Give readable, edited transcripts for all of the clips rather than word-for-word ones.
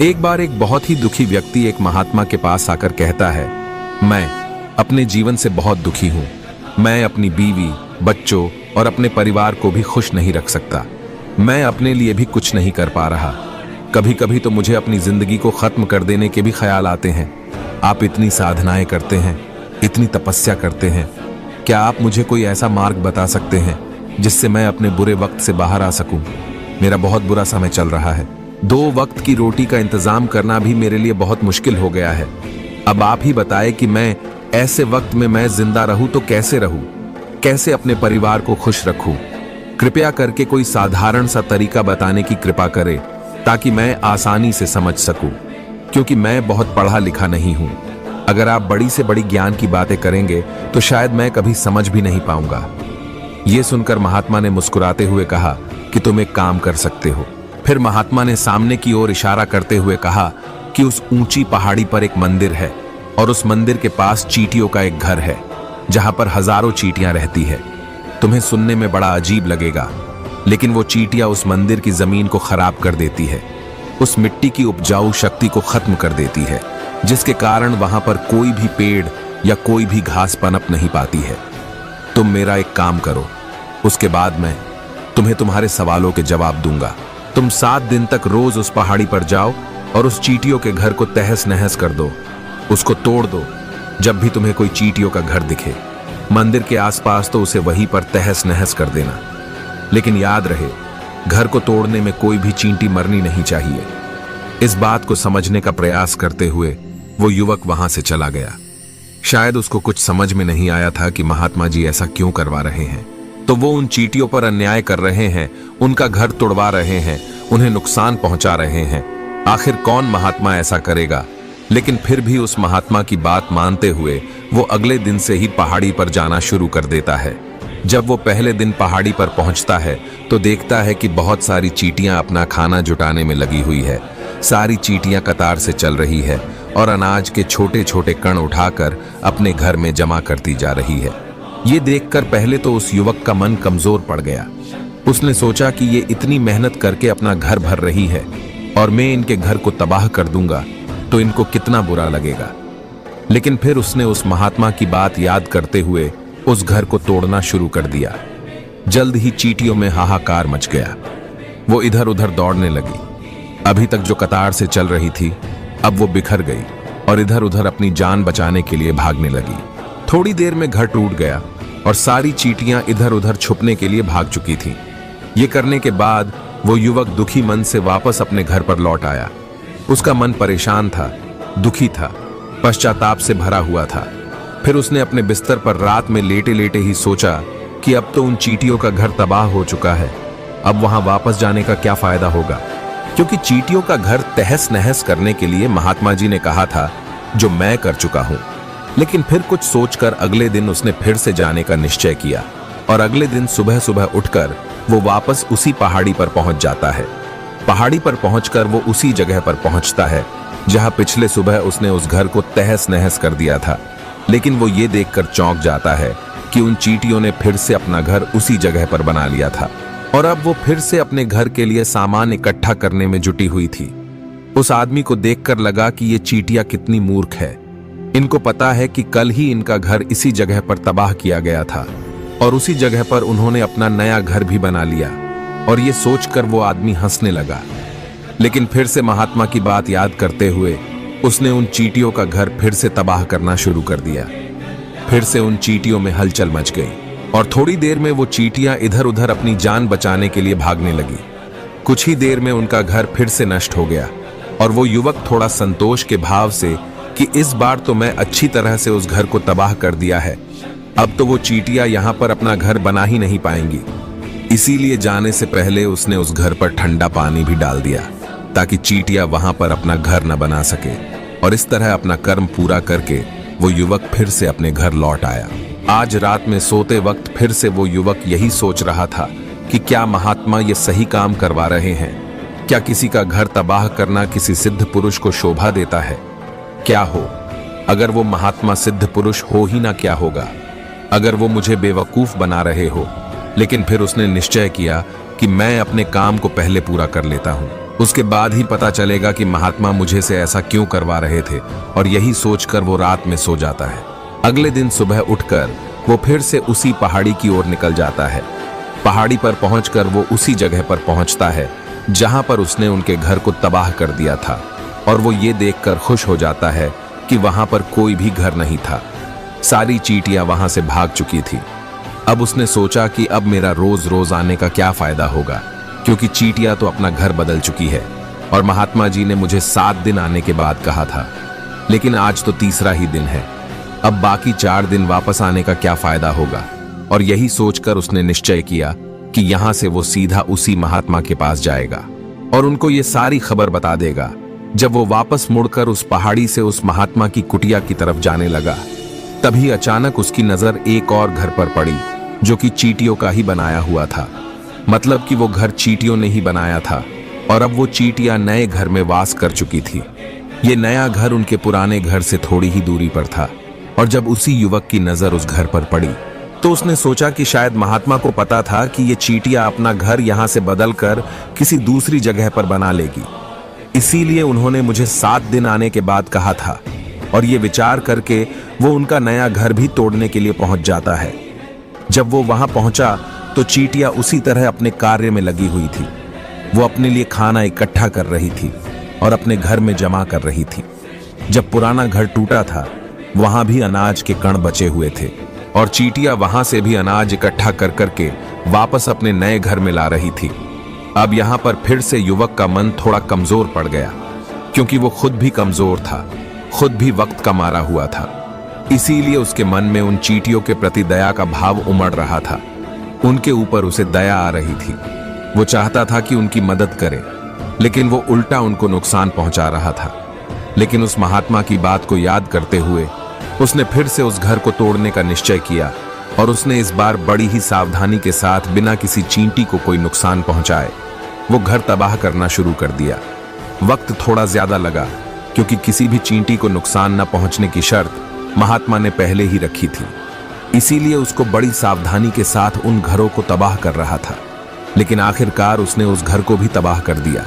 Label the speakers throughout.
Speaker 1: एक बार एक बहुत ही दुखी व्यक्ति एक महात्मा के पास आकर कहता है, मैं अपने जीवन से बहुत दुखी हूं। मैं अपनी बीवी, बच्चों और अपने परिवार को भी खुश नहीं रख सकता। मैं अपने लिए भी कुछ नहीं कर पा रहा। कभी कभी तो मुझे अपनी जिंदगी को खत्म कर देने के भी ख्याल आते हैं। आप इतनी साधनाएं करते हैं, इतनी तपस्या करते हैं, क्या आप मुझे कोई ऐसा मार्ग बता सकते हैं जिससे मैं अपने बुरे वक्त से बाहर आ सकूं? मेरा बहुत बुरा समय चल रहा है। 2 वक्त की रोटी का इंतजाम करना भी मेरे लिए बहुत मुश्किल हो गया है। अब आप ही बताएं कि मैं ऐसे वक्त में मैं जिंदा रहूं तो कैसे रहूं, कैसे अपने परिवार को खुश रखूं? कृपया करके कोई साधारण सा तरीका बताने की कृपा करें ताकि मैं आसानी से समझ सकूं, क्योंकि मैं बहुत पढ़ा लिखा नहीं हूं। अगर आप बड़ी से बड़ी ज्ञान की बातें करेंगे तो शायद मैं कभी समझ भी नहीं पाऊंगा। यह सुनकर महात्मा ने मुस्कुराते हुए कहा कि तुम एक काम कर सकते हो। फिर महात्मा ने सामने की ओर इशारा करते हुए कहा कि उस ऊंची पहाड़ी पर एक मंदिर है और उस मंदिर के पास चींटियों का एक घर है जहां पर हजारों चींटियां रहती है। तुम्हें सुनने में बड़ा अजीब लगेगा, लेकिन वो चींटियां उस मंदिर की जमीन को खराब कर देती है, उस मिट्टी की उपजाऊ शक्ति को खत्म कर देती है, जिसके कारण वहां पर कोई भी पेड़ या कोई भी घास पनप नहीं पाती है। तुम मेरा एक काम करो, उसके बाद मैं तुम्हें तुम्हारे सवालों के जवाब दूंगा। तुम 7 दिन तक रोज उस पहाड़ी पर जाओ और उस चींटियों के घर को तहस नहस कर दो, उसको तोड़ दो। जब भी तुम्हें कोई चींटियों का घर दिखे मंदिर के आसपास तो उसे वहीं पर तहस नहस कर देना। लेकिन याद रहे, घर को तोड़ने में कोई भी चींटी मरनी नहीं चाहिए। इस बात को समझने का प्रयास करते हुए वो युवक वहां से चला गया। शायद उसको कुछ समझ में नहीं आया था कि महात्मा जी ऐसा क्यों करवा रहे हैं। तो वो उन चींटियों पर अन्याय कर रहे हैं, उनका घर तोड़वा रहे हैं, उन्हें नुकसान पहुंचा रहे हैं। आखिर कौन महात्मा ऐसा करेगा? लेकिन फिर भी उस महात्मा की बात मानते हुए वो अगले दिन से ही पहाड़ी पर जाना शुरू कर देता है। जब वो पहले दिन पहाड़ी पर पहुंचता है तो देखता है कि बहुत सारी चींटियां अपना खाना जुटाने में लगी हुई है। सारी चींटियां कतार से चल रही है और अनाज के छोटे छोटे कण उठाकर अपने घर में जमा करती जा रही है। ये देखकर पहले तो उस युवक का मन कमजोर पड़ गया। उसने सोचा कि ये इतनी मेहनत करके अपना घर भर रही है और मैं इनके घर को तबाह कर दूंगा तो इनको कितना बुरा लगेगा। लेकिन फिर उसने उस महात्मा की बात याद करते हुए उस घर को तोड़ना शुरू कर दिया। जल्द ही चींटियों में हाहाकार मच गया। वो इधर उधर दौड़ने लगी। अभी तक जो कतार से चल रही थी अब वो बिखर गई और इधर उधर अपनी जान बचाने के लिए भागने लगी। थोड़ी देर में घर टूट गया और सारी चींटियां इधर उधर छुपने के लिए भाग चुकी थीं। ये करने के बाद वो युवक दुखी मन से वापस अपने घर पर लौट आया। उसका मन परेशान था, दुखी था, पश्चाताप से भरा हुआ था। फिर उसने अपने बिस्तर पर रात में लेटे लेटे ही सोचा कि अब तो उन चींटियों का घर तबाह हो चुका है, अब वहां वापस जाने का क्या फायदा होगा, क्योंकि चींटियों का घर तहस नहस करने के लिए महात्मा जी ने कहा था, जो मैं कर चुका हूं। लेकिन फिर कुछ सोचकर अगले दिन उसने फिर से जाने का निश्चय किया और अगले दिन सुबह सुबह उठकर वो वापस उसी पहाड़ी पर पहुंच जाता है। पहाड़ी पर पहुंचकर वो उसी जगह पर पहुंचता है जहां पिछले सुबह उसने उस घर को तहस नहस कर दिया था। लेकिन वो ये देखकर चौंक जाता है कि उन चींटियों ने फिर से अपना घर उसी जगह पर बना लिया था और अब वो फिर से अपने घर के लिए सामान इकट्ठा करने में जुटी हुई थी। उस आदमी को देखकर लगा कि ये चींटियां कितनी मूर्ख है। इनको पता है कि कल ही इनका घर इसी जगह पर तबाह किया गया था और उसी जगह पर उन्होंने अपना नया घर भी बना लिया। और ये सोचकर वो आदमी हंसने लगा। लेकिन फिर से महात्मा की बात याद करते हुए उसने उन चींटियों का घर फिर से तबाह करना शुरू कर दिया। फिर से उन चींटियों में हलचल मच गई और थोड़ी देर में वो चींटियां इधर उधर अपनी जान बचाने के लिए भागने लगी। कुछ ही देर में उनका घर फिर से नष्ट हो गया और वो युवक थोड़ा संतोष के भाव से कि इस बार तो मैं अच्छी तरह से उस घर को तबाह कर दिया है, अब तो वो चींटियां यहां पर अपना घर बना ही नहीं पाएंगी। इसीलिए जाने से पहले उसने उस घर पर ठंडा पानी भी डाल दिया ताकि चींटियां वहां पर अपना घर न बना सके। और इस तरह अपना कर्म पूरा करके वो युवक फिर से अपने घर लौट आया। आज रात में सोते वक्त फिर से वो युवक यही सोच रहा था कि क्या महात्मा ये सही काम करवा रहे हैं? क्या किसी का घर तबाह करना किसी सिद्ध पुरुष को शोभा देता है? क्या हो अगर वो महात्मा सिद्ध पुरुष हो ही ना, क्या होगा अगर वो मुझे बेवकूफ बना रहे हो? लेकिन फिर उसने निश्चय किया कि मैं अपने काम को पहले पूरा कर लेता हूं। उसके बाद ही पता चलेगा कि महात्मा मुझे से ऐसा क्यों करवा रहे थे, और यही सोचकर वो रात में सो जाता है। अगले दिन सुबह उठकर वो फिर से उसी पहाड़ी की ओर निकल जाता है। पहाड़ी पर पहुंचकर वो उसी जगह पर पहुंचता है जहां पर उसने उनके घर को तबाह कर दिया था, और वो ये देखकर खुश हो जाता है कि वहां पर कोई भी घर नहीं था। सारी चींटियां वहां से भाग चुकी थी। अब उसने सोचा कि अब मेरा रोज रोज आने का क्या फायदा होगा, क्योंकि चींटियां तो अपना घर बदल चुकी है, और महात्मा जी ने मुझे 7 दिन आने के बाद कहा था, लेकिन आज तो तीसरा ही दिन है। अब बाकी 4 दिन वापस आने का क्या फायदा होगा। और यही सोचकर उसने निश्चय किया कि यहां से वो सीधा उसी महात्मा के पास जाएगा और उनको ये सारी खबर बता देगा। जब वो वापस मुड़कर उस पहाड़ी से उस महात्मा की कुटिया की तरफ जाने लगा, तभी अचानक उसकी नजर एक और घर पर पड़ी जो कि चींटियों का ही बनाया हुआ था। मतलब कि वो घर चींटियों ने ही बनाया था, और अब वो चींटियां नए घर में वास कर चुकी थी। ये नया घर उनके पुराने घर से थोड़ी ही दूरी पर था, और जब उसी युवक की नजर उस घर पर पड़ी तो उसने सोचा कि शायद महात्मा को पता था कि ये चींटियां अपना घर यहां से बदलकर किसी दूसरी जगह पर बना लेगी, इसीलिए उन्होंने मुझे 7 दिन आने के बाद कहा था। और ये विचार करके वो उनका नया घर भी तोड़ने के लिए पहुंच जाता है। जब वो वहां पहुंचा तो चींटियां उसी तरह अपने कार्य में लगी हुई थी। वो अपने लिए खाना इकट्ठा कर रही थी और अपने घर में जमा कर रही थी। जब पुराना घर टूटा था, वहां भी अनाज के कण बचे हुए थे, और चींटियां वहां से भी अनाज इकट्ठा कर करके वापस अपने नए घर में ला रही थी। अब यहां पर फिर से युवक का मन थोड़ा कमजोर पड़ गया, क्योंकि वो खुद भी कमजोर था, खुद भी वक्त का मारा हुआ था। इसीलिए उसके मन में उन चींटियों के प्रति दया का भाव उमड़ रहा था। उनके ऊपर उसे दया आ रही थी। वो चाहता था कि उनकी मदद करे, लेकिन वो उल्टा उनको नुकसान पहुंचा रहा था। लेकिन उस महात्मा की बात को याद करते हुए उसने फिर से उस घर को तोड़ने का निश्चय किया, और उसने इस बार बड़ी ही सावधानी के साथ बिना किसी चींटी को कोई नुकसान पहुंचाए वो घर तबाह करना शुरू कर दिया। वक्त थोड़ा ज्यादा लगा, क्योंकि किसी भी चींटी को नुकसान न पहुंचने की शर्त महात्मा ने पहले ही रखी थी। इसीलिए उसको बड़ी सावधानी के साथ उन घरों को तबाह कर रहा था। लेकिन आखिरकार उसने उस घर को भी तबाह कर दिया,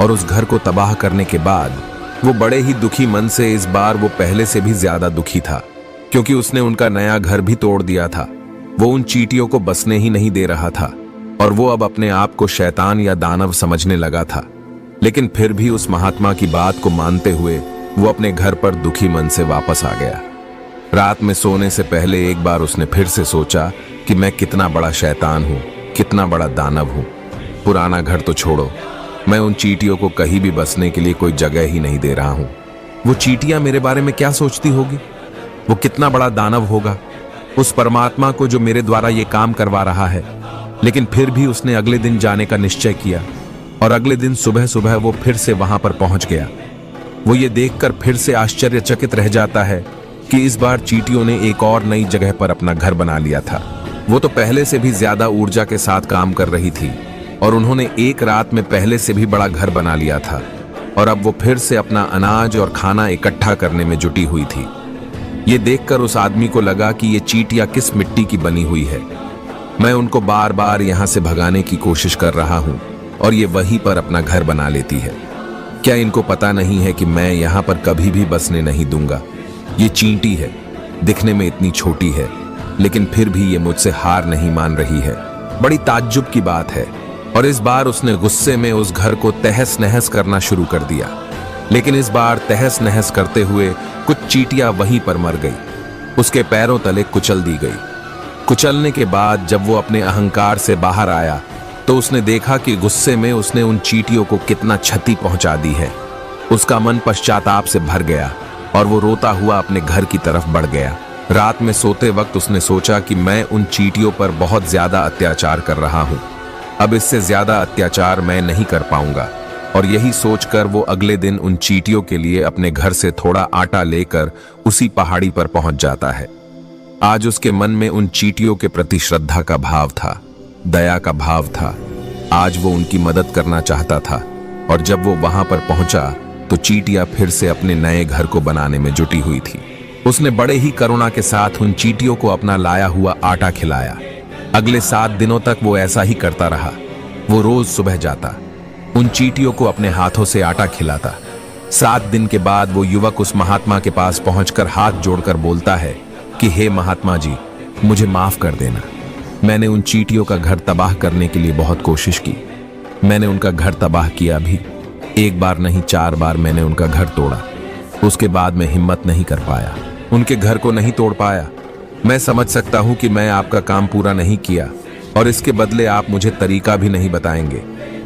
Speaker 1: और उस घर को तबाह करने के बाद वो बड़े ही दुखी मन से, इस बार वो पहले से भी ज्यादा दुखी था, क्योंकि उसने उनका नया घर भी तोड़ दिया था। वो उन चींटियों को बसने ही नहीं दे रहा था, और वो अब अपने आप को शैतान या दानव समझने लगा था। लेकिन फिर भी उस महात्मा की बात को मानते हुए वो अपने घर पर दुखी मन से वापस आ गया। रात में सोने से पहले एक बार उसने फिर से सोचा कि मैं कितना बड़ा शैतान हूं, कितना बड़ा दानव हूं। पुराना घर तो छोड़ो, मैं उन चींटियों को कहीं भी बसने के लिए कोई जगह ही नहीं दे रहा हूं। वो चींटियां मेरे बारे में क्या सोचती होगी? वो कितना बड़ा दानव होगा उस परमात्मा को जो मेरे द्वारा ये काम करवा रहा है। लेकिन फिर भी उसने अगले दिन जाने का निश्चय किया, और अगले दिन सुबह सुबह वो फिर से वहां पर पहुंच गया। वो ये देखकर फिर से आश्चर्यचकित रह जाता है कि इस बार चींटियों ने एक और नई जगह पर अपना घर बना लिया था। वो तो पहले से भी ज्यादा ऊर्जा के साथ काम कर रही थी, और उन्होंने एक रात में पहले से भी बड़ा घर बना लिया था, और अब वो फिर से अपना अनाज और खाना इकट्ठा करने में जुटी हुई थी। ये देखकर उस आदमी को लगा कि ये चींटियां किस मिट्टी की बनी हुई है। मैं उनको बार बार यहां से भगाने की कोशिश कर रहा हूं, और ये वहीं पर अपना घर बना लेती है। क्या इनको पता नहीं है कि मैं यहां पर कभी भी बसने नहीं दूंगा? ये चींटी है, दिखने में इतनी छोटी है, लेकिन फिर भी ये मुझसे हार नहीं मान रही है। बड़ी ताज्जुब की बात है। और इस बार उसने गुस्से में उस घर को तहस नहस करना शुरू कर दिया। लेकिन इस बार तहस नहस करते हुए कुछ चींटियां वहीं पर मर गई, उसके पैरों तले कुचल दी गई। कुचलने के बाद जब वो अपने अहंकार से बाहर आया तो उसने देखा कि गुस्से में उसने उन चींटियों को कितना क्षति पहुंचा दी है। उसका मन पश्चाताप से भर गया, और वो रोता हुआ अपने घर की तरफ बढ़ गया। रात में सोते वक्त उसने सोचा कि मैं उन चींटियों पर बहुत ज्यादा अत्याचार कर रहा हूं, अब इससे ज्यादा अत्याचार मैं नहीं कर पाऊंगा। और यही सोचकर वो अगले दिन उन चींटियों के लिए अपने घर से थोड़ा आटा लेकर उसी पहाड़ी पर पहुंच जाता है। आज उसके मन में उन चींटियों के प्रति श्रद्धा का भाव था, दया का भाव था। आज वो उनकी मदद करना चाहता था, और जब वो वहां पर पहुंचा तो चींटियां फिर से अपने नए घर को बनाने में जुटी हुई थी। उसने बड़े ही करुणा के साथ उन चींटियों को अपना लाया हुआ आटा खिलाया। अगले 7 दिनों तक वो ऐसा ही करता रहा। वो रोज सुबह जाता, उन चींटियों को अपने हाथों से आटा खिलाता। 7 दिन के बाद वो युवक उस महात्मा के पास पहुंचकर हाथ जोड़कर बोलता है कि हे महात्मा जी, मुझे माफ कर देना। मैंने उन चींटियों का घर तबाह करने के लिए बहुत कोशिश की। मैंने उनका घर तबाह किया भी। 1 बार नहीं 4 बार मैंने उनका घर तोड़ा। उसके बाद मैं हिम्मत नहीं कर पाया, उनके घर को नहीं तोड़ पाया। मैं समझ सकता हूं कि मैं आपका काम पूरा नहीं किया और इसके बदले आप मुझे तरीका भी नहीं बताएंगे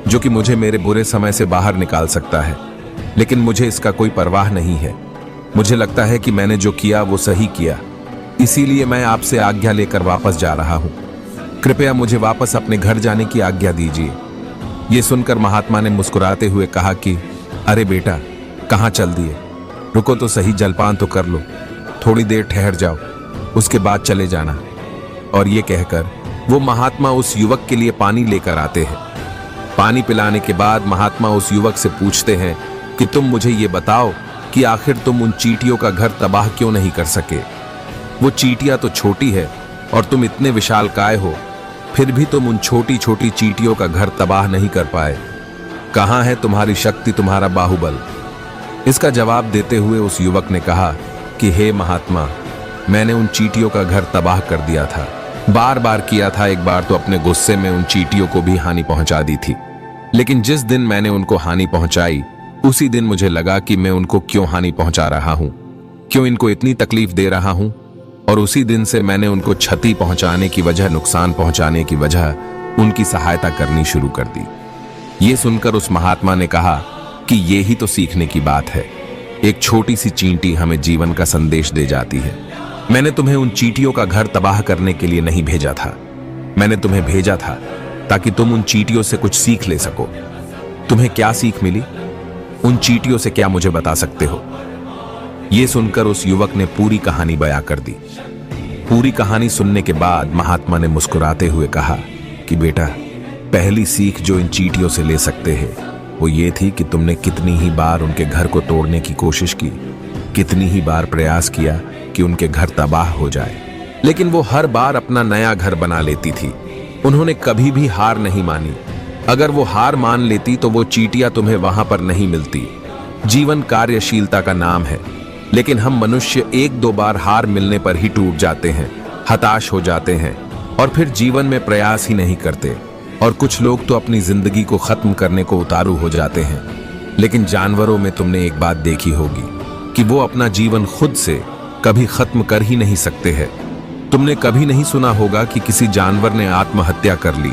Speaker 1: जो कि मुझे मेरे बुरे समय से बाहर निकाल सकता है। लेकिन मुझे इसका कोई परवाह नहीं है। मुझे लगता है कि मैंने जो किया वो सही किया, इसीलिए मैं आपसे आज्ञा लेकर वापस जा रहा हूं। कृपया मुझे वापस अपने घर जाने की आज्ञा दीजिए। ये सुनकर महात्मा ने मुस्कुराते हुए कहा कि अरे बेटा, कहाँ चल दिए? रुको तो सही, जलपान तो कर लो, थोड़ी देर ठहर जाओ, उसके बाद चले जाना। और ये कहकर वो महात्मा उस युवक के लिए पानी लेकर आते हैं। पानी पिलाने के बाद महात्मा उस युवक से पूछते हैं कि तुम मुझे ये बताओ कि आखिर तुम उन चींटियों का घर तबाह क्यों नहीं कर सके? वो चींटियां तो छोटी है और तुम इतने विशालकाय हो, फिर भी तुम उन छोटी छोटी चींटियों का घर तबाह नहीं कर पाए। कहां है तुम्हारी शक्ति, तुम्हारा बाहुबल? इसका जवाब देते हुए उस युवक ने कहा कि हे महात्मा, मैंने उन चींटियों का घर तबाह कर दिया था, बार बार किया था। एक बार तो अपने गुस्से में उन चींटियों को भी हानि पहुंचा दी थी। लेकिन जिस दिन मैंने उनको हानि पहुंचाई, उसी दिन मुझे लगा कि मैं उनको क्यों हानि पहुंचा रहा हूं, क्यों इनको इतनी तकलीफ दे रहा हूं। और उसी दिन से मैंने उनको क्षति पहुंचाने की वजह, नुकसान पहुंचाने की वजह उनकी सहायता करनी शुरू कर दी। ये सुनकर उस महात्मा ने कहा कि ये ही तो सीखने की बात है। एक छोटी सी चींटी हमें जीवन का संदेश दे जाती है। मैंने तुम्हें उन चींटियों का घर तबाह करने के लिए नहीं भेजा था। मैंने तुम्हें भेजा था ताकि तुम उन चींटियों से कुछ सीख ले सको। तुम्हें क्या सीख मिली? उन चींटियों से क्या मुझे बता सकते हो? यह सुनकर उस युवक ने पूरी कहानी बयां कर दी। पूरी कहानी सुनने के बाद महात्मा ने मुस्कुराते हुए कहा कि बेटा, पहली सीख जो इन चींटियों से ले सकते हैं वो ये थी कि तुमने कितनी ही बार उनके घर को तोड़ने की कोशिश की, कितनी ही बार प्रयास किया कि उनके घर तबाह हो जाए, लेकिन वो हर बार अपना नया घर बना लेती थी। उन्होंने कभी भी हार नहीं मानी। अगर वो हार मान लेती तो वो चींटियां तुम्हें वहां पर नहीं मिलती। जीवन कार्यशीलता का नाम है, लेकिन हम मनुष्य 1-2 बार हार मिलने पर ही टूट जाते हैं, हताश हो जाते हैं और फिर जीवन में प्रयास ही नहीं करते। और कुछ लोग तो अपनी जिंदगी को खत्म करने को उतारू हो जाते हैं। लेकिन जानवरों में तुमने एक बात देखी होगी कि वो अपना जीवन खुद से कभी खत्म कर ही नहीं सकते हैं। तुमने कभी नहीं सुना होगा कि किसी जानवर ने आत्महत्या कर ली,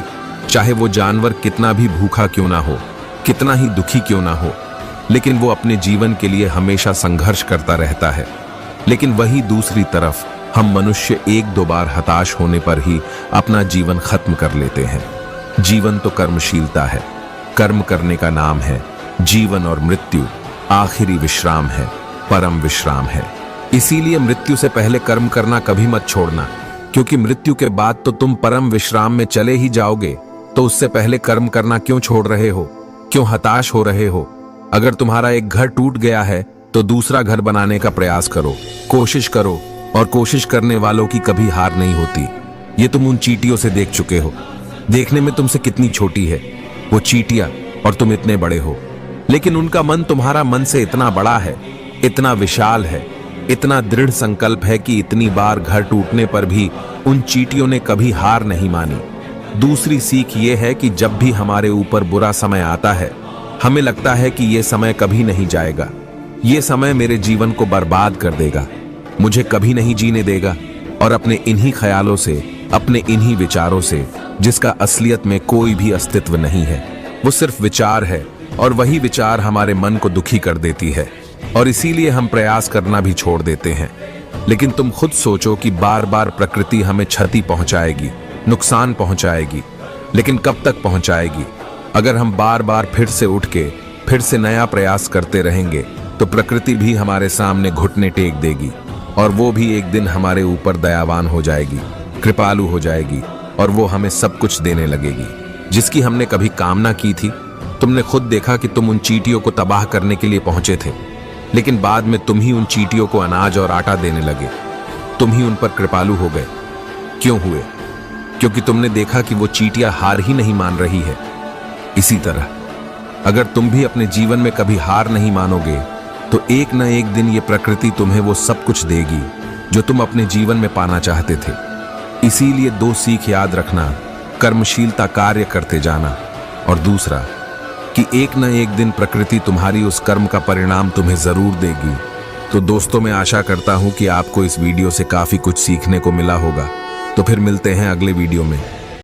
Speaker 1: चाहे वो जानवर कितना भी भूखा क्यों ना हो, कितना ही दुखी क्यों ना हो, लेकिन वो अपने जीवन के लिए हमेशा संघर्ष करता रहता है। लेकिन वही दूसरी तरफ हम मनुष्य 1-2 बार हताश होने पर ही अपना जीवन खत्म कर लेते हैं। जीवन तो कर्मशीलता है, कर्म करने का नाम है। जीवन और मृत्यु आखिरी विश्राम है, परम विश्राम है। इसीलिए मृत्यु से पहले कर्म करना कभी मत छोड़ना, क्योंकि मृत्यु के बाद तो तुम परम विश्राम में चले ही जाओगे। तो उससे पहले कर्म करना क्यों छोड़ रहे हो? क्यों हताश हो रहे हो? अगर तुम्हारा एक घर टूट गया है तो दूसरा घर बनाने का प्रयास करो, कोशिश करो, और कोशिश करने वालों की कभी हार नहीं होती। ये तुम उन चींटियों से देख चुके हो। देखने में तुमसे कितनी छोटी है वो चींटियां और तुम इतने बड़े हो, लेकिन उनका मन तुम्हारा मन से इतना बड़ा है, इतना विशाल है, इतना दृढ़ संकल्प है कि इतनी बार घर टूटने पर भी उन चींटियों ने कभी हार नहीं मानी। दूसरी सीख ये है कि जब भी हमारे ऊपर बुरा समय आता है, हमें लगता है कि ये समय कभी नहीं जाएगा, ये समय मेरे जीवन को बर्बाद कर देगा, मुझे कभी नहीं जीने देगा। और अपने इन्हीं ख्यालों से, अपने इन्हीं विचारों से, जिसका असलियत में कोई भी अस्तित्व नहीं है, वो सिर्फ विचार है, और वही विचार हमारे मन को दुखी कर देती है और इसीलिए हम प्रयास करना भी छोड़ देते हैं। लेकिन तुम खुद सोचो कि बार बार प्रकृति हमें क्षति पहुंचाएगी, नुकसान पहुंचाएगी, लेकिन कब तक पहुंचाएगी? अगर हम बार बार फिर से उठ के फिर से नया प्रयास करते रहेंगे तो प्रकृति भी हमारे सामने घुटने टेक देगी और वो भी एक दिन हमारे ऊपर दयावान हो जाएगी, कृपालु हो जाएगी और वो हमें सब कुछ देने लगेगी जिसकी हमने कभी कामना की थी। तुमने खुद देखा कि तुम उन चींटियों को तबाह करने के लिए पहुंचे थे, लेकिन बाद में तुम ही उन चींटियों को अनाज और आटा देने लगे, तुम ही उन पर कृपालु हो गए। क्यों हुए? क्योंकि तुमने देखा कि वो चींटियां हार ही नहीं मान रही है। इसी तरह अगर तुम भी अपने जीवन में कभी हार नहीं मानोगे तो एक न एक दिन ये प्रकृति तुम्हें वो सब कुछ देगी जो तुम अपने जीवन में पाना चाहते थे। इसीलिए 2 सीख याद रखना, कर्मशीलता कार्य करते जाना, और दूसरा कि एक न एक दिन प्रकृति तुम्हारी उस कर्म का परिणाम तुम्हें जरूर देगी। तो दोस्तों, मैं आशा करता हूं कि आपको इस वीडियो से काफी कुछ सीखने को मिला होगा। तो फिर मिलते हैं अगले वीडियो में।